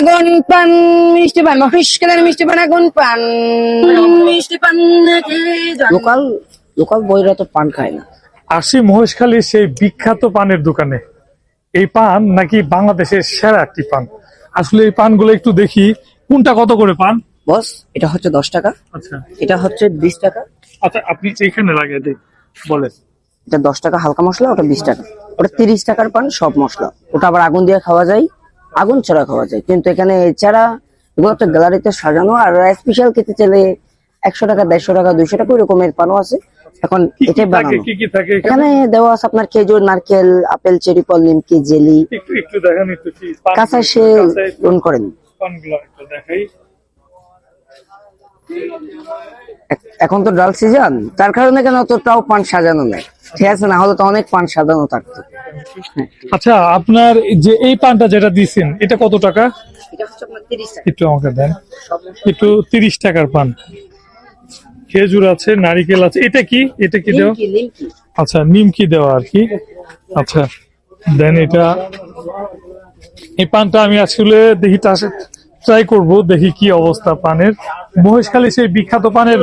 আগুন পান মিষ্টি পান মহেশখালের মিষ্টি পান আগুন পান মিষ্টি পান লোকাল লোকাল বইরা তো পান খায় না। আসি মহেশখালীর সেই বিখ্যাত পানের দোকানে। এই পান নাকি বাংলাদেশের সেরা একটি পান। আসলে এই পানগুলো একটু দেখি, কোনটা কত করে পান? বস, এটা হচ্ছে 10 টাকা, আচ্ছা এটা হচ্ছে 20 টাকা, আচ্ছা, আপনি এখানে লাগিয়ে দিই বলেন। এটা 10 টাকা হালকা মশলা, ওটা 20 টাকা, ওটা 30 টাকার পান সব মশলা। ওটা আবার আগুন দিয়ে খাওয়া যায়, আগুন ছাড়া খাওয়া যায়। কিন্তু এখানে এছাড়া এগুলো একটা গ্যালারিতে সাজানো, আর স্পেশাল খেতে চাইলে 100 টাকা 150 টাকা 200 টাকা ওই রকমের পানও আছে। এখন এটাই বানানো। কি থাকে এখানে দেওয়া আছে আপনার খেজুর, নারকেল, আপেল, চেরি ফল, নিমকি, জেলি। একটু দেখেন, একটু কি কাঁচা সে লোন করেন। পানগুলো একটু দেখাই। এখন তো ডাল সিজন, তার কারণে কেন অতটাও পান সাজানো নেই, ঠিক আছে? না হলে তো অনেক পান সাজানো থাকতো। আচ্ছা, আপনার যে এই পানটা যেটা দিয়েছেন এটা কত টাকা? এটা হচ্ছে আপনার 30 টাকা। একটু আমাকে দেন। একটু 30 টাকার পান, খেজুর আছে, নারিকেল আছে। এটা কি দেওয়া? নিমকি, নিমকি। আচ্ছা, নিমকি দেওয়া আর কি। আচ্ছা দেন এটা। এই পানটা আমি আসলে দেখি ট্রাই করব, দেখি কি অবস্থা পানের। মহেশখালী সেই বিখ্যাত পানের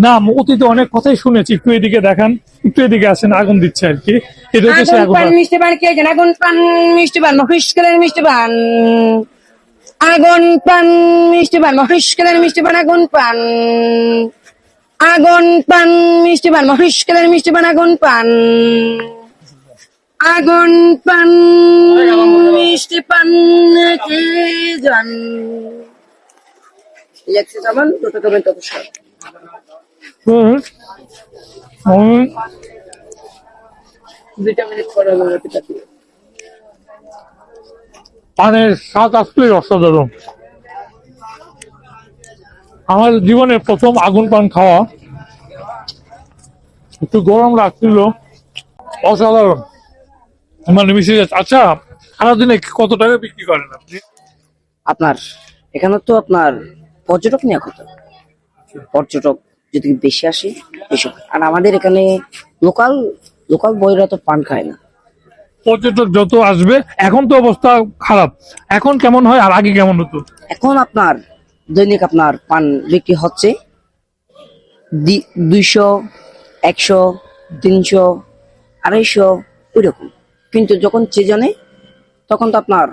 নাম অতীতে অনেক কথাই শুনেছি। একটু এদিকে দেখান, একটু এদিকে আসেন, আগুন দিচ্ছে আর কি। এটা হচ্ছে সেই আগুন। পান মিষ্টি পান খেয়ে যান, আগুন পান মিষ্টি পান মহেশখালের মিষ্টি পান আগুন পান মিষ্টি পান মহেশখালের মিষ্টি পান আগুন পান আগুন পান মিষ্টি পান মহেশখালের মিষ্টি পান আগুন পান আগুন পান মিষ্টি পান খেয়ে যান। লেখছে যেমন যত খাবেন তত স্বাদ। হুম, 2 মিনিট পরে হবে রুটিটা দিয়ে। পানের স্বাদ আসলে অসাধারণ। আমার জীবনের প্রথম আগুন পান খাওয়া, একটু গরম লাগছিল, অসাধারণ। মানে মিশে যাচ্ছে। আচ্ছা, সারাদিনে কত টাকা বিক্রি করেন আপনি? আপনার এখানে তো আপনার পর্যটক নিয়ে কথা, পর্যটক যদি বেশি আসে বেশি হয়। আর আমাদের এখানে লোকাল লোকাল বইরা তো পান খায় না। পর্যটক যত আসবে, এখন তো অবস্থা খারাপ। এখন কেমন হয় আর আগে কেমন হতো? এখন আপনার দৈনিক আপনার পান বিক্রি হচ্ছে 200, 100, 300, 250 ওই রকম। কিন্তু যখন সিজনে তখন তো আপনার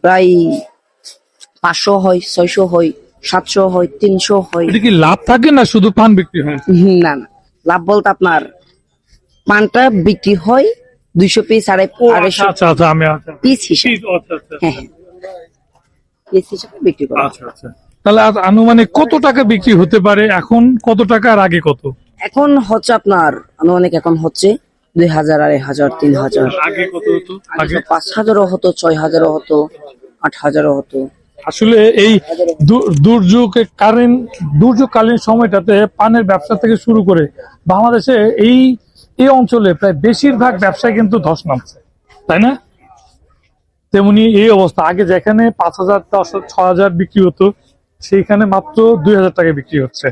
প্রায় 500 হয়, 600 হয়, 700 হয়, 300 হয়। এটা কি লাভ থাকে না শুধু পান বিক্রি হয়? না না, লাভ বলতে আপনার পানটা বিক্রি হয় 200 পিস, ও 250 আচ্ছা আচ্ছা, আমি আচ্ছা পিস হিসাবে। আচ্ছা আচ্ছা হ্যাঁ হ্যাঁ, পিস হিসাবে বিক্রি করা হয়। আচ্ছা আচ্ছা। তাহলে আজ আনুমানিক কত টাকা বিক্রি হতে পারে? এখন কত টাকা আর আগে কত? এখন হচ্ছে আপনার আনুমানিক এখন হচ্ছে 2000, 2500, 3000। আগে কত হতো? আগে 5000ও হতো, 6000ও হতো, 8000ও হতো। আসলে এই দুর্যোগকালীন সময়টাতে পানের ব্যবসা থেকে শুরু করে বাংলাদেশে এই এই অঞ্চলে প্রায় বেশিরভাগ ব্যবসায় কিন্তু ধস নামছে, তাই না? তেমনি এই অবস্থা। আগে যেখানে 5000, 6000 বিক্রি হতো, সেইখানে মাত্র 2000 টাকা বিক্রি হচ্ছে।